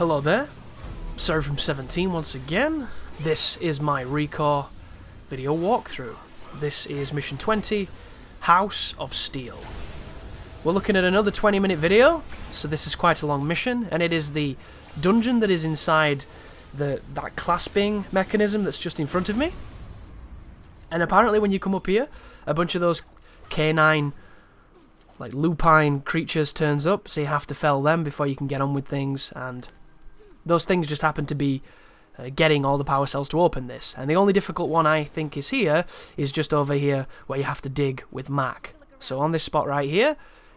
Hello there, Sorry from 17 once again. This is my ReCore video walkthrough. This is mission 20, House of Steel. We're looking at another 20-minute video, so this is quite a long mission, and it is the dungeon that is inside that clasping mechanism that's just in front of me. And apparently when you come up here, a bunch of those canine, like lupine creatures turns up, so you have to fell them before you can get on with things, and those things just happen to be getting all the power cells to open this. And the only difficult one I think is here, is just over here where you have to dig with Mac. So on this spot right here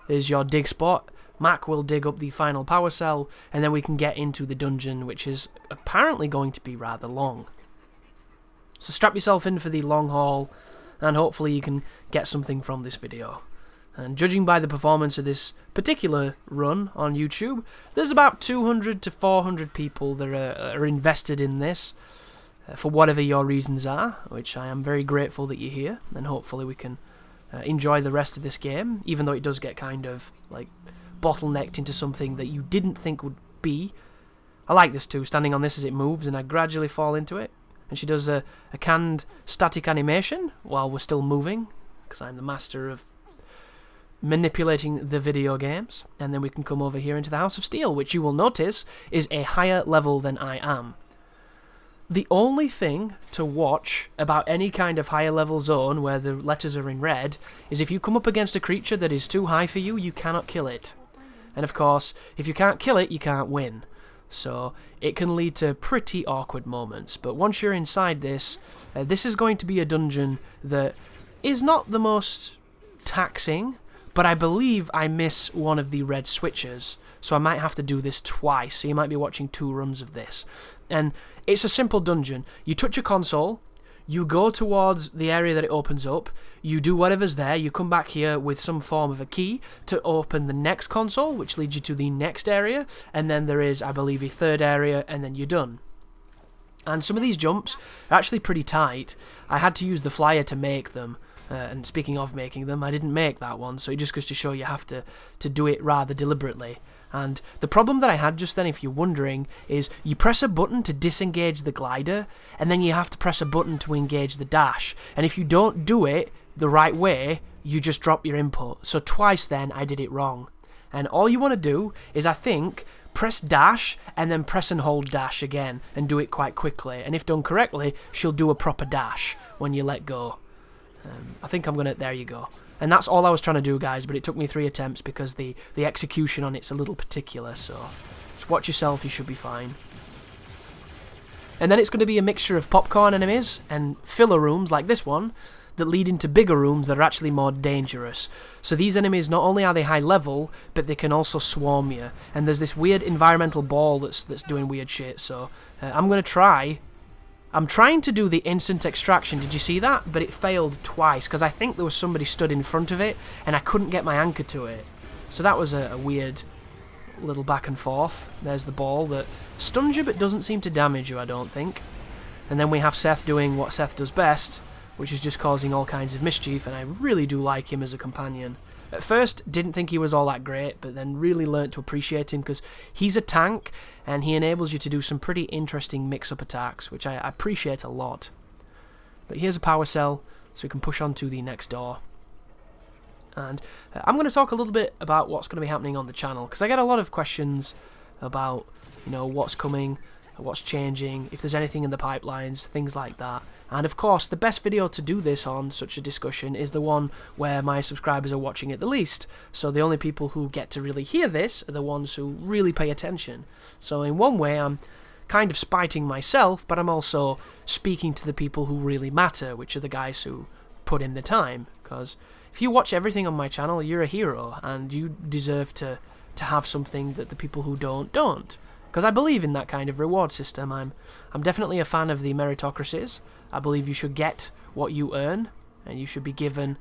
is your dig spot. Mac will dig up the final power cell, and then we can get into the dungeon, which is apparently going to be rather long. So strap yourself in for the long haul, and hopefully you can get something from this video. And judging by the performance of this particular run on YouTube, there's about 200 to 400 people that are invested in this, for whatever your reasons are, which I am very grateful that you're here, and hopefully we can enjoy the rest of this game, even though it does get kind of like bottlenecked into something that you didn't think would be. I like this too, standing on this as it moves, and I gradually fall into it. And she does a canned static animation while we're still moving, because I'm the master of manipulating the video games. And then we can come over here into the House of Steel, which you will notice is a higher level than I am. The only thing to watch about any kind of higher level zone where the letters are in red is if you come up against a creature that is too high for you, you cannot kill it. And of course, if you can't kill it, you can't win. So it can lead to pretty awkward moments. But once you're inside this, this is going to be a dungeon that is not the most taxing, but I believe I miss one of the red switches, so I might have to do this twice, so you might be watching 2 runs of this. And it's a simple dungeon. You touch a console, you go towards the area that it opens up, you do whatever's there, you come back here with some form of a key to open the next console, which leads you to the next area, and then there is, I believe, a third area, and then you're done. And some of these jumps are actually pretty tight. I had to use the flyer to make them. And speaking of making them, I didn't make that one, so it just goes to show you have to do it rather deliberately. And the problem that I had just then, if you're wondering, is you press a button to disengage the glider, and then you have to press a button to engage the dash. And if you don't do it the right way, you just drop your input. So twice then, I did it wrong. And all you want to do is, I think, press dash, and then press and hold dash again, and do it quite quickly. And if done correctly, she'll do a proper dash when you let go. I think I'm gonna, there you go. And that's all I was trying to do, guys, but it took me 3 attempts because the execution on it's a little particular, so just watch yourself, you should be fine. And then it's going to be a mixture of popcorn enemies and filler rooms like this one that lead into bigger rooms that are actually more dangerous. So these enemies, not only are they high level, but they can also swarm you. And there's this weird environmental ball that's doing weird shit, so I'm trying to do the instant extraction, did you see that? But it failed twice, because I think there was somebody stood in front of it, and I couldn't get my anchor to it. So that was a weird little back and forth. There's the ball that stuns you, but doesn't seem to damage you, I don't think. And then we have Seth doing what Seth does best, which is just causing all kinds of mischief, and I really do like him as a companion. At first, didn't think he was all that great, but then really learnt to appreciate him because he's a tank and he enables you to do some pretty interesting mix-up attacks, which I appreciate a lot. But here's a power cell, so we can push on to the next door. And I'm going to talk a little bit about what's going to be happening on the channel, because I get a lot of questions about, you know, what's coming, what's changing, if there's anything in the pipelines, things like that. And of course, the best video to do this on, such a discussion, is the one where my subscribers are watching it the least. So the only people who get to really hear this are the ones who really pay attention. So in one way, I'm kind of spiting myself, but I'm also speaking to the people who really matter, which are the guys who put in the time. Because if you watch everything on my channel, you're a hero, and you deserve to have something that the people who don't. Because I believe in that kind of reward system. I'm definitely a fan of the meritocracies. I believe you should get what you earn, and you should be given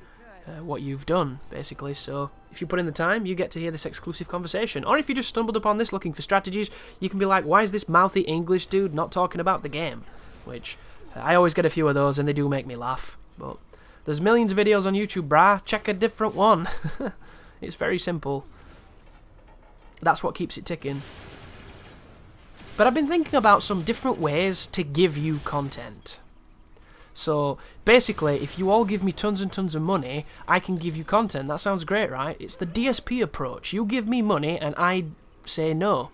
what you've done, basically. So if you put in the time, you get to hear this exclusive conversation. Or if you just stumbled upon this looking for strategies, you can be like, why is this mouthy English dude not talking about the game? Which, I always get a few of those, and they do make me laugh. But there's millions of videos on YouTube, brah. Check a different one. It's very simple. That's what keeps it ticking. But I've been thinking about some different ways to give you content. So basically, if you all give me tons and tons of money, I can give you content. That sounds great, right? It's the DSP approach. You give me money and I say no.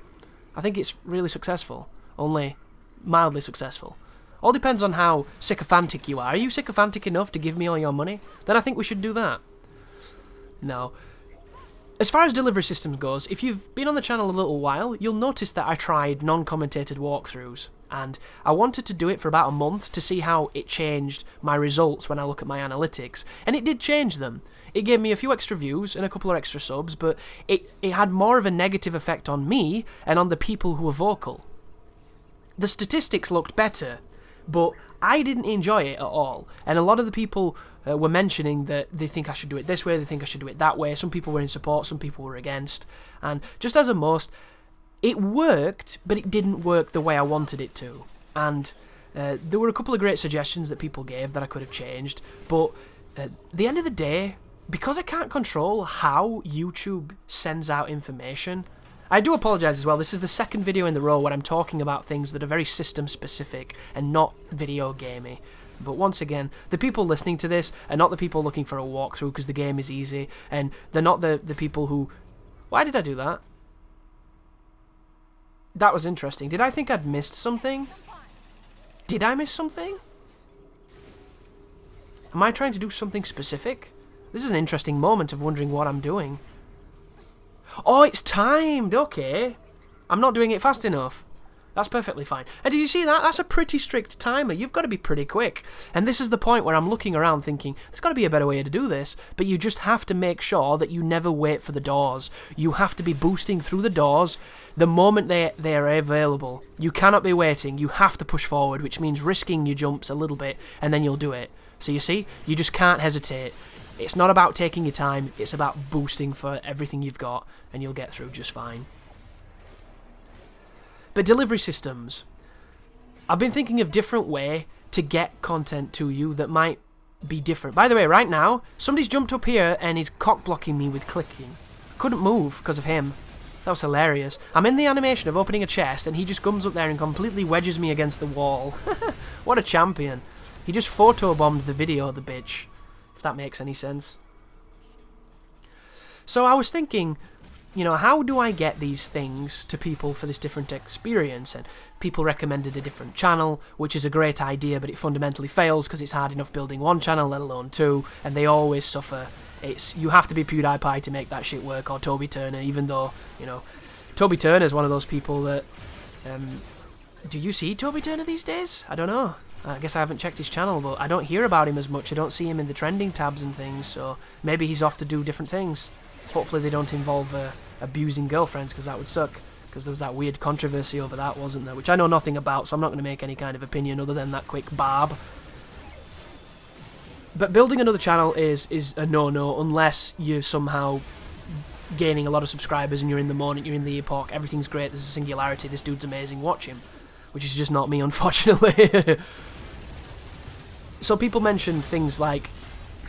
I think it's really successful, only mildly successful. All depends on how sycophantic you are. Are you sycophantic enough to give me all your money? Then I think we should do that. No. As far as delivery systems goes, if you've been on the channel a little while, you'll notice that I tried non-commentated walkthroughs, and I wanted to do it for about a month to see how it changed my results when I look at my analytics, and it did change them. It gave me a few extra views and a couple of extra subs, but it had more of a negative effect on me and on the people who were vocal. The statistics looked better, but I didn't enjoy it at all, and a lot of the people were mentioning that they think I should do it this way, they think I should do it that way. Some people were in support, some people were against, and just as a most, it worked, but it didn't work the way I wanted it to. And there were a couple of great suggestions that people gave that I could have changed, but at the end of the day, because I can't control how YouTube sends out information, I do apologise as well. This is the second video in the row where I'm talking about things that are very system specific and not video gamey. But once again, the people listening to this are not the people looking for a walkthrough because the game is easy, and they're not the people who... Why did I do that? That was interesting. Did I think I'd missed something? Did I miss something? Am I trying to do something specific? This is an interesting moment of wondering what I'm doing. Oh, it's timed! Okay. I'm not doing it fast enough. That's perfectly fine. And did you see that? That's a pretty strict timer. You've got to be pretty quick. And this is the point where I'm looking around thinking, there's got to be a better way to do this. But you just have to make sure that you never wait for the doors. You have to be boosting through the doors the moment they are available. You cannot be waiting. You have to push forward, which means risking your jumps a little bit, and then you'll do it. So you see? You just can't hesitate. It's not about taking your time. It's about boosting for everything you've got, and you'll get through just fine. But delivery systems. I've been thinking of different way to get content to you that might be different. By the way, right now, somebody's jumped up here and is cock-blocking me with clicking. Couldn't move because of him. That was hilarious. I'm in the animation of opening a chest and he just comes up there and completely wedges me against the wall. What a champion. He just photobombed the video, the bitch. If that makes any sense. So I was thinking, you know, how do I get these things to people for this different experience? And people recommended a different channel, which is a great idea, but it fundamentally fails because it's hard enough building one channel, let alone two, and they always suffer. You have to be PewDiePie to make that shit work, or Toby Turner, even though, you know, Toby Turner's one of those people that... do you see Toby Turner these days? I don't know. I guess I haven't checked his channel, but I don't hear about him as much. I don't see him in the trending tabs and things, so maybe he's off to do different things. Hopefully they don't involve abusing girlfriends, because that would suck. Because there was that weird controversy over that, wasn't there? Which I know nothing about, so I'm not going to make any kind of opinion other than that quick barb. But building another channel is a no-no unless you're somehow gaining a lot of subscribers and you're in the moment, you're in the epoch, everything's great, there's a singularity, this dude's amazing, watch him. Which is just not me, unfortunately. So people mentioned things like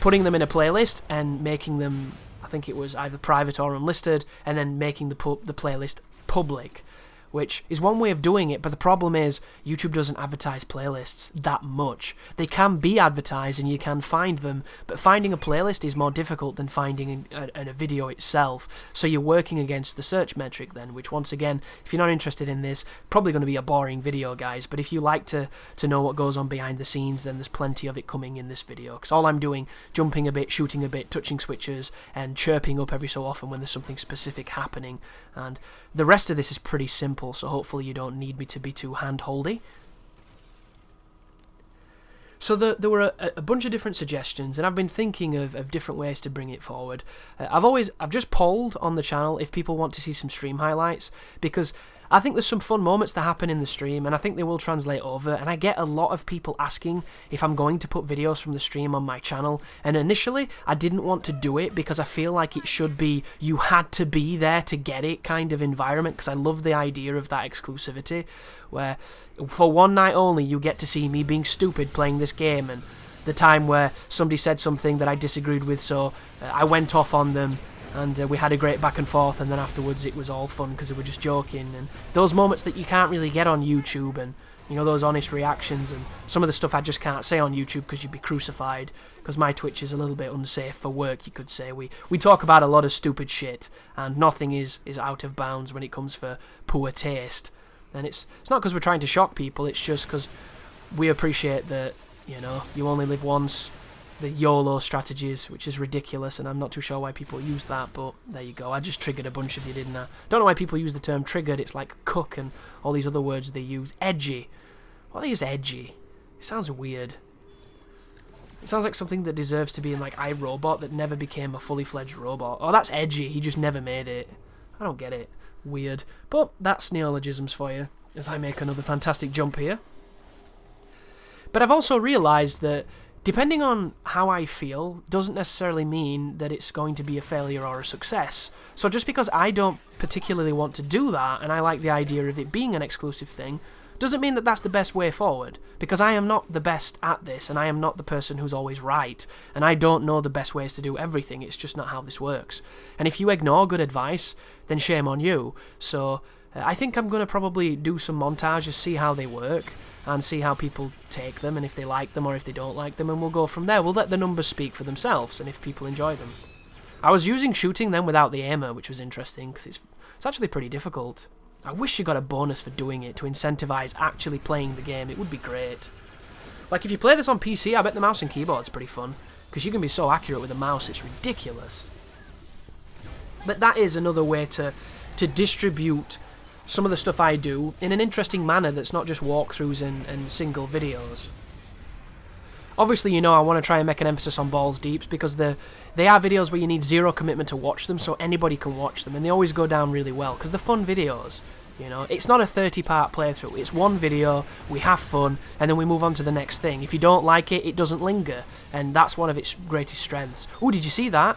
putting them in a playlist and making them, I think it was either private or unlisted, and then making the playlist public, which is one way of doing it, but the problem is YouTube doesn't advertise playlists that much. They can be advertised and you can find them, but finding a playlist is more difficult than finding a video itself, so you're working against the search metric then, which once again, if you're not interested in this, probably going to be a boring video, guys, but if you like to know what goes on behind the scenes, then there's plenty of it coming in this video, because all I'm doing, jumping a bit, shooting a bit, touching switches, and chirping up every so often when there's something specific happening, and the rest of this is pretty simple, so hopefully you don't need me to be too hand-holdy. So there were a bunch of different suggestions, and I've been thinking of different ways to bring it forward. I've just polled on the channel if people want to see some stream highlights, because I think there's some fun moments that happen in the stream, and I think they will translate over, and I get a lot of people asking if I'm going to put videos from the stream on my channel, and initially I didn't want to do it because I feel like it should be you had to be there to get it kind of environment, because I love the idea of that exclusivity, where for one night only you get to see me being stupid playing this game, and the time where somebody said something that I disagreed with, so I went off on them, and we had a great back and forth, and then afterwards it was all fun because we were just joking, and those moments that you can't really get on YouTube, and you know, those honest reactions, and some of the stuff I just can't say on YouTube because you'd be crucified, because my Twitch is a little bit unsafe for work, you could say. We talk about a lot of stupid shit, and nothing is out of bounds when it comes for poor taste. And it's not because we're trying to shock people, it's just because we appreciate that, you know, you only live once, the YOLO strategies, which is ridiculous, and I'm not too sure why people use that, but there you go. I just triggered a bunch of you, didn't I? Don't know why people use the term triggered. It's like cuck and all these other words they use. Edgy. What is edgy? It sounds weird. It sounds like something that deserves to be in like iRobot that never became a fully fledged robot. Oh, that's edgy. He just never made it. I don't get it. Weird. But that's neologisms for you, as I make another fantastic jump here. But I've also realised that depending on how I feel doesn't necessarily mean that it's going to be a failure or a success. So just because I don't particularly want to do that, and I like the idea of it being an exclusive thing, doesn't mean that that's the best way forward, because I am not the best at this, and I am not the person who's always right, and I don't know the best ways to do everything. It's just not how this works. And if you ignore good advice, then shame on you. So I think I'm going to probably do some montages, see how they work, and see how people take them, and if they like them or if they don't like them, and we'll go from there. We'll let the numbers speak for themselves, and if people enjoy them. I was using shooting then without the aimer, which was interesting, because it's actually pretty difficult. I wish you got a bonus for doing it to incentivize actually playing the game. It would be great. Like, if you play this on PC, I bet the mouse and keyboard's pretty fun, because you can be so accurate with a mouse, it's ridiculous. But that is another way to distribute some of the stuff I do in an interesting manner that's not just walkthroughs and single videos. Obviously, you know, I want to try and make an emphasis on Balls Deeps, because they are videos where you need zero commitment to watch them, so anybody can watch them, and they always go down really well, because they're fun videos. You know, it's not a 30-part playthrough, it's one video, we have fun, and then we move on to the next thing. If you don't like it, it doesn't linger, and that's one of its greatest strengths. Oh, did you see that?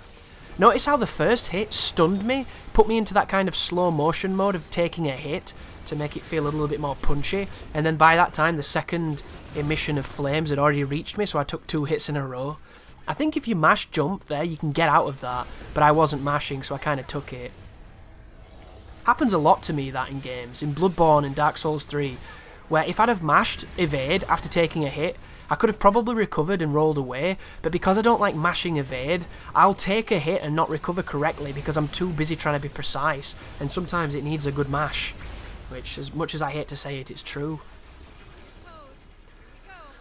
Notice how the first hit stunned me, put me into that kind of slow motion mode of taking a hit to make it feel a little bit more punchy, and then by that time the second emission of flames had already reached me, so I took 2 hits in a row. I think if you mash jump there, you can get out of that, but I wasn't mashing, so I kind of took it. Happens a lot to me, that in games, in Bloodborne and Dark Souls 3, where if I'd have mashed evade after taking a hit, I could have probably recovered and rolled away, but because I don't like mashing evade, I'll take a hit and not recover correctly because I'm too busy trying to be precise, and sometimes it needs a good mash, which, as much as I hate to say it, it's true.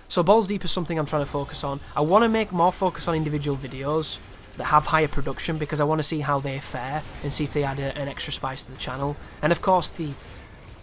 So Balls Deep is something I'm trying to focus on. I want to make more focus on individual videos that have higher production, because I want to see how they fare and see if they add an extra spice to the channel. And of course the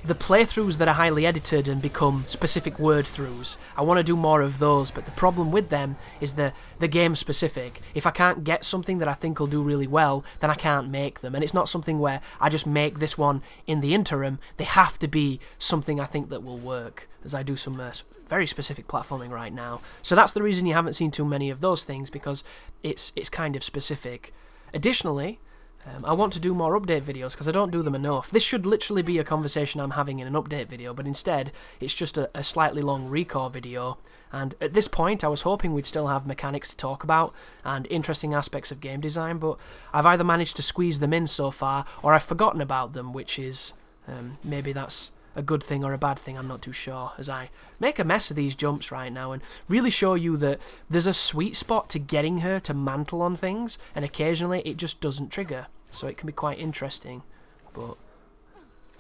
playthroughs that are highly edited and become specific word throughs, I want to do more of those, but the problem with them is the game specific. If I can't get something that I think will do really well, then I can't make them, and it's not something where I just make this one in the interim. They have to be something I think that will work, as I do some very specific platforming right now. So that's the reason you haven't seen too many of those things, because it's kind of specific. Additionally, I want to do more update videos, because I don't do them enough. This should literally be a conversation I'm having in an update video, but instead it's just a slightly long ReCore video, and at this point I was hoping we'd still have mechanics to talk about and interesting aspects of game design, but I've either managed to squeeze them in so far, or I've forgotten about them, which is maybe that's a good thing or a bad thing, I'm not too sure, as I make a mess of these jumps right now and really show you that there's a sweet spot to getting her to mantle on things, and occasionally it just doesn't trigger, so it can be quite interesting. But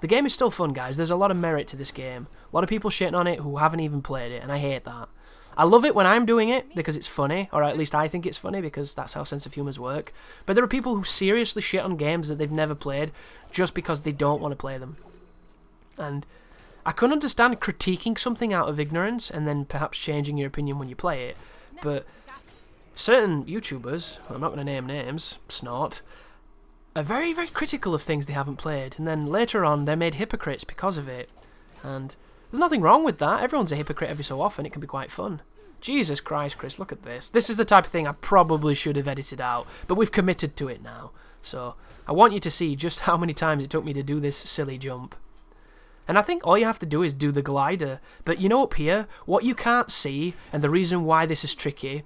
the game is still fun, guys. There's a lot of merit to this game. A lot of people shitting on it who haven't even played it, and I hate that. I love it when I'm doing it because it's funny, or at least I think it's funny, because that's how sense of humours work. But there are people who seriously shit on games that they've never played just because they don't want to play them. And I can understand critiquing something out of ignorance and then perhaps changing your opinion when you play it, but certain YouTubers, I'm not going to name names, snort, are very, very critical of things they haven't played, and then later on they're made hypocrites because of it. And there's nothing wrong with that. Everyone's a hypocrite every so often. It can be quite fun. Jesus Christ, Chris, look at this. This is the type of thing I probably should have edited out, but we've committed to it now. So I want you to see just how many times it took me to do this silly jump. And I think all you have to do is do the glider. But you know, up here, what you can't see, and the reason why this is tricky,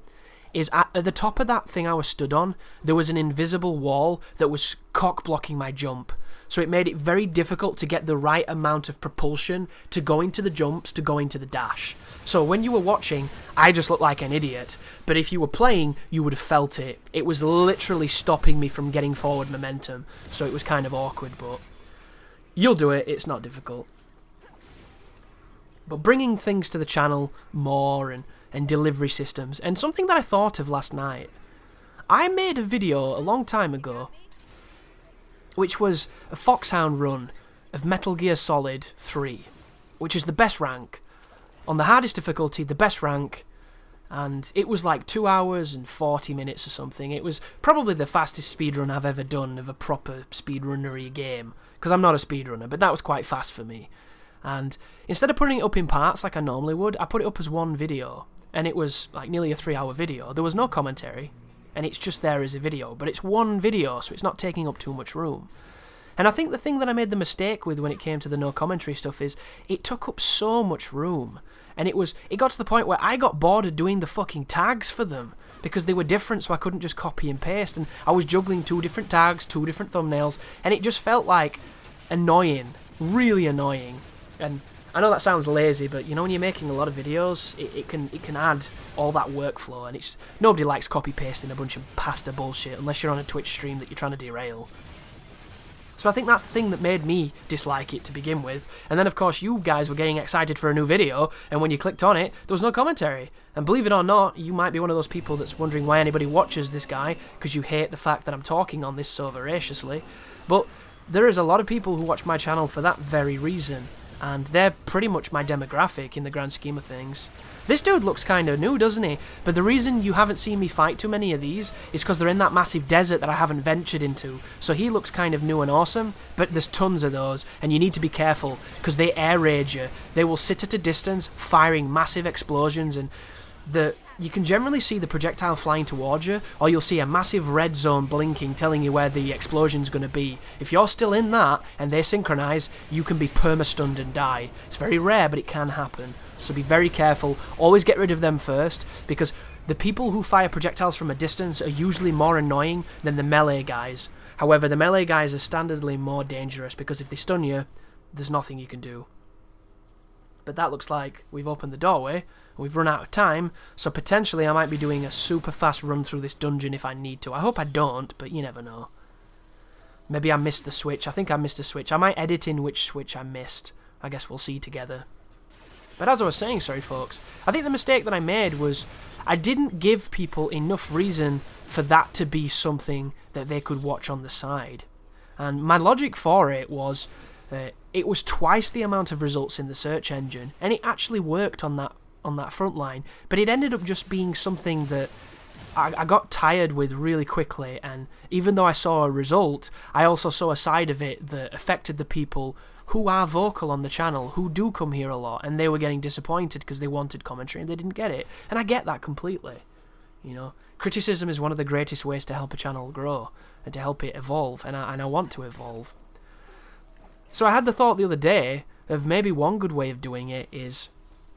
is at the top of that thing I was stood on, there was an invisible wall that was cock-blocking my jump. So it made it very difficult to get the right amount of propulsion to go into the jumps, to go into the dash. So when you were watching, I just looked like an idiot. But if you were playing, you would have felt it. It was literally stopping me from getting forward momentum. So it was kind of awkward, but you'll do it. It's not difficult. But bringing things to the channel more and delivery systems, and something that I thought of last night. I made a video a long time ago, which was a Foxhound run of Metal Gear Solid 3, which is the best rank. On the hardest difficulty, the best rank, and it was like 2 hours and 40 minutes or something. It was probably the fastest speedrun I've ever done of a proper speedrunnery game, because I'm not a speedrunner, but that was quite fast for me. And instead of putting it up in parts like I normally would, I put it up as one video, and it was like nearly a 3-hour video. There was no commentary, and it's just there as a video, but it's one video, so it's not taking up too much room. And I think the thing that I made the mistake with when it came to the no commentary stuff is it took up so much room, and it got to the point where I got bored of doing the fucking tags for them because they were different, so I couldn't just copy and paste, and I was juggling 2 different tags, 2 different thumbnails, and it just felt like annoying, really annoying. And I know that sounds lazy, but you know when you're making a lot of videos, it can add all that workflow, and nobody likes copy pasting a bunch of pasta bullshit unless you're on a Twitch stream that you're trying to derail. So I think that's the thing that made me dislike it to begin with. And then of course you guys were getting excited for a new video, and when you clicked on it, there was no commentary. And believe it or not, you might be one of those people that's wondering why anybody watches this guy, because you hate the fact that I'm talking on this so voraciously. But there is a lot of people who watch my channel for that very reason, and they're pretty much my demographic in the grand scheme of things. This dude looks kind of new, doesn't he? But the reason you haven't seen me fight too many of these is because they're in that massive desert that I haven't ventured into. So he looks kind of new and awesome, but there's tons of those, and you need to be careful, because they air raid you. They will sit at a distance, firing massive explosions, and you can generally see the projectile flying towards you, or you'll see a massive red zone blinking telling you where the explosion's going to be. If you're still in that, and they synchronize, you can be perma-stunned and die. It's very rare, but it can happen. So be very careful. Always get rid of them first, because the people who fire projectiles from a distance are usually more annoying than the melee guys. However, the melee guys are standardly more dangerous, because if they stun you, there's nothing you can do. But that looks like we've opened the doorway, and we've run out of time, so potentially I might be doing a super fast run through this dungeon if I need to. I hope I don't, but you never know. Maybe I missed the switch. I think I missed a switch. I might edit in which switch I missed. I guess we'll see together. But as I was saying, sorry folks, I think the mistake that I made was I didn't give people enough reason for that to be something that they could watch on the side. And my logic for it was it was twice the amount of results in the search engine, and it actually worked on that front line, but it ended up just being something that I got tired with really quickly. And even though I saw a result, I also saw a side of it that affected the people who are vocal on the channel, who do come here a lot, and they were getting disappointed because they wanted commentary and they didn't get it. And I get that completely. You know, criticism is one of the greatest ways to help a channel grow and to help it evolve, and I want to evolve. So I had the thought the other day of maybe one good way of doing it is,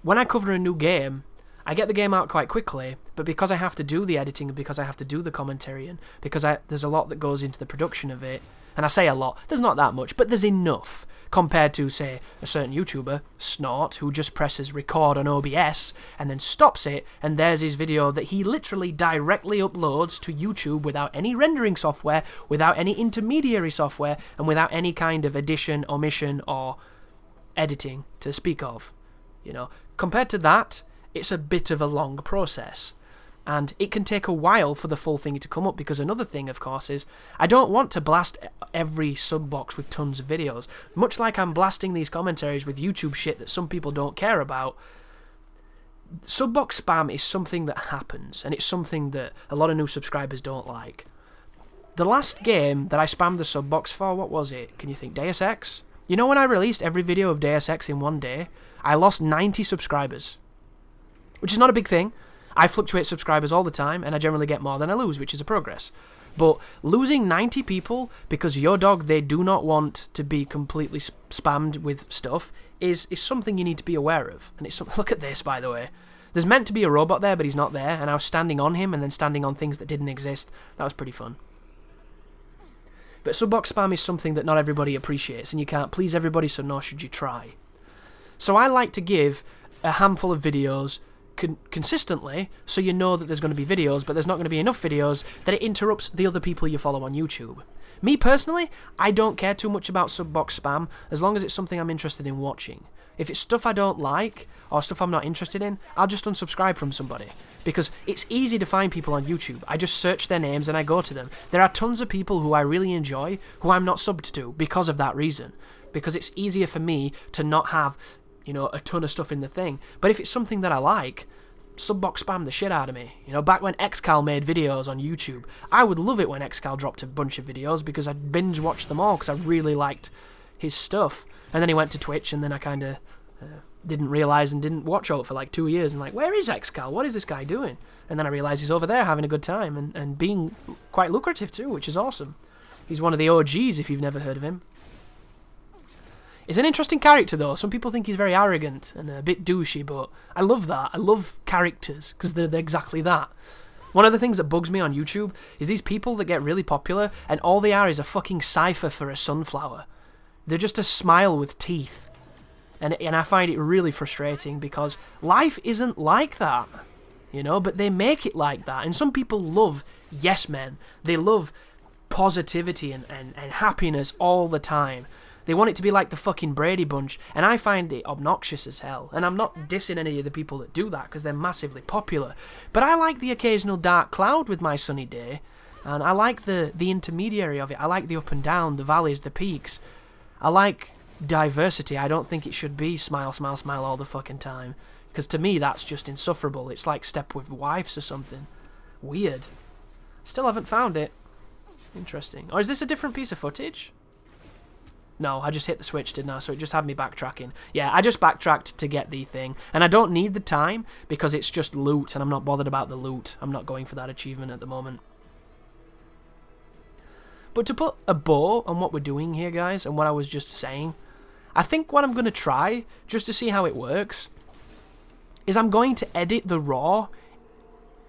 when I cover a new game, I get the game out quite quickly, but because I have to do the editing and because I have to do the commentary and because there's a lot that goes into the production of it, and I say a lot, there's not that much, but there's enough compared to, say, a certain YouTuber, Snort, who just presses record on OBS and then stops it, and there's his video that he literally directly uploads to YouTube without any rendering software, without any intermediary software, and without any kind of addition, omission, or editing to speak of. You know, compared to that, it's a bit of a long process. And it can take a while for the full thing to come up, because another thing, of course, is I don't want to blast every sub-box with tons of videos. Much like I'm blasting these commentaries with YouTube shit that some people don't care about, sub-box spam is something that happens, and it's something that a lot of new subscribers don't like. The last game that I spammed the sub-box for, what was it? Can you think? Deus Ex? You know when I released every video of Deus Ex in one day, I lost 90 subscribers. Which is not a big thing. I fluctuate subscribers all the time, and I generally get more than I lose, which is a progress. But losing 90 people because your dog, they do not want to be completely spammed with stuff is something you need to be aware of. And it's look at this, by the way. There's meant to be a robot there, but he's not there, and I was standing on him and then standing on things that didn't exist. That was pretty fun. But subbox spam is something that not everybody appreciates, and you can't please everybody, so nor should you try. So I like to give a handful of videos consistently, so you know that there's going to be videos, but there's not going to be enough videos that it interrupts the other people you follow on YouTube. Me personally, I don't care too much about subbox spam, as long as it's something I'm interested in watching. If it's stuff I don't like, or stuff I'm not interested in, I'll just unsubscribe from somebody. Because it's easy to find people on YouTube. I just search their names and I go to them. There are tons of people who I really enjoy, who I'm not subbed to, because of that reason. Because it's easier for me to not have, you know, a ton of stuff in the thing. But if it's something that I like, subbox spam the shit out of me. You know, back when XCal made videos on YouTube, I would love it when XCal dropped a bunch of videos, because I'd binge watch them all, because I really liked his stuff. And then he went to Twitch, and then I kind of didn't realise and didn't watch out for like 2 years, and like, where is XCal? What is this guy doing? And then I realised he's over there having a good time, and being quite lucrative too, which is awesome. He's one of the OGs if you've never heard of him. He's an interesting character though. Some people think he's very arrogant and a bit douchey, but I love that. I love characters, because they're exactly that. One of the things that bugs me on YouTube is these people that get really popular, and all they are is a fucking cipher for a sunflower. They're just a smile with teeth. And I find it really frustrating, because life isn't like that, you know, but they make it like that. And some people love yes men. They love positivity and happiness all the time. They want it to be like the fucking Brady Bunch, and I find it obnoxious as hell. And I'm not dissing any of the people that do that, because they're massively popular. But I like the occasional dark cloud with my sunny day, and I like the intermediary of it. I like the up and down, the valleys, the peaks. I like diversity. I don't think it should be smile, smile, smile all the fucking time, because to me that's just insufferable. It's like Step with Wives or something. Weird. Still haven't found it. Interesting. Or is this a different piece of footage? No, I just hit the switch, didn't I? So it just had me backtracking. Yeah, I just backtracked to get the thing. And I don't need the time, because it's just loot, and I'm not bothered about the loot. I'm not going for that achievement at the moment. But to put a bow on what we're doing here, guys, and what I was just saying, I think what I'm going to try, just to see how it works, is I'm going to edit the raw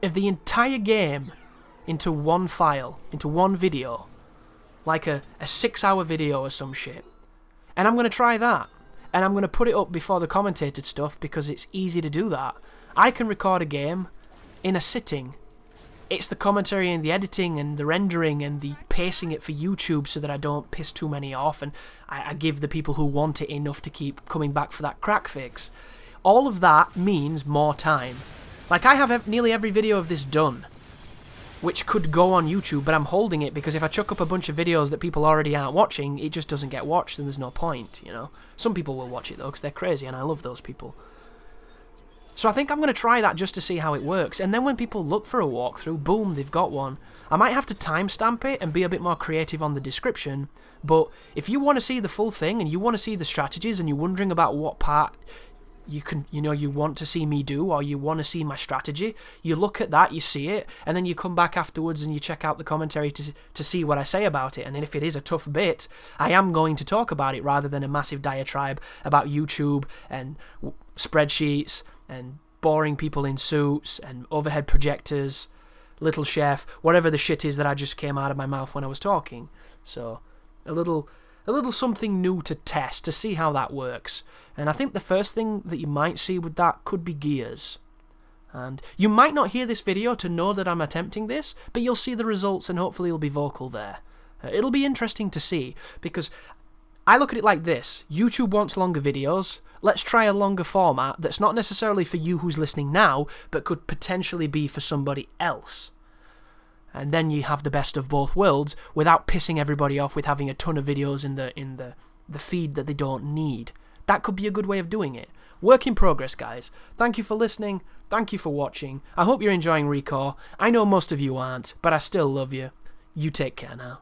of the entire game into one file, into one video. Like a 6-hour video or some shit. And I'm going to try that. And I'm going to put it up before the commentated stuff, because it's easy to do that. I can record a game in a sitting. It's the commentary and the editing and the rendering and the pacing it for YouTube so that I don't piss too many off, and I give the people who want it enough to keep coming back for that crack fix. All of that means more time. Like, I have nearly every video of this done, which could go on YouTube, but I'm holding it because if I chuck up a bunch of videos that people already aren't watching, it just doesn't get watched, and there's no point, you know? Some people will watch it though, because they're crazy, and I love those people. So I think I'm going to try that just to see how it works, and then when people look for a walkthrough, boom, they've got one. I might have to timestamp it and be a bit more creative on the description, but if you want to see the full thing, and you want to see the strategies, and you're wondering about what part you want to see me do, or you want to see my strategy, you look at that, you see it, and then you come back afterwards and you check out the commentary to see what I say about it. And if it is a tough bit, I am going to talk about it, rather than a massive diatribe about YouTube and spreadsheets and boring people in suits and overhead projectors, Little Chef, whatever the shit is that I just came out of my mouth when I was talking. So a little something new to test, to see how that works. And I think the first thing that you might see with that could be gears. And you might not hear this video to know that I'm attempting this, but you'll see the results, and hopefully you'll be vocal there. It'll be interesting to see, because I look at it like this. YouTube wants longer videos. Let's try a longer format that's not necessarily for you who's listening now, but could potentially be for somebody else. And then you have the best of both worlds, without pissing everybody off with having a ton of videos in the feed that they don't need. That could be a good way of doing it. Work in progress, guys. Thank you for listening. Thank you for watching. I hope you're enjoying ReCore. I know most of you aren't, but I still love you. You take care now.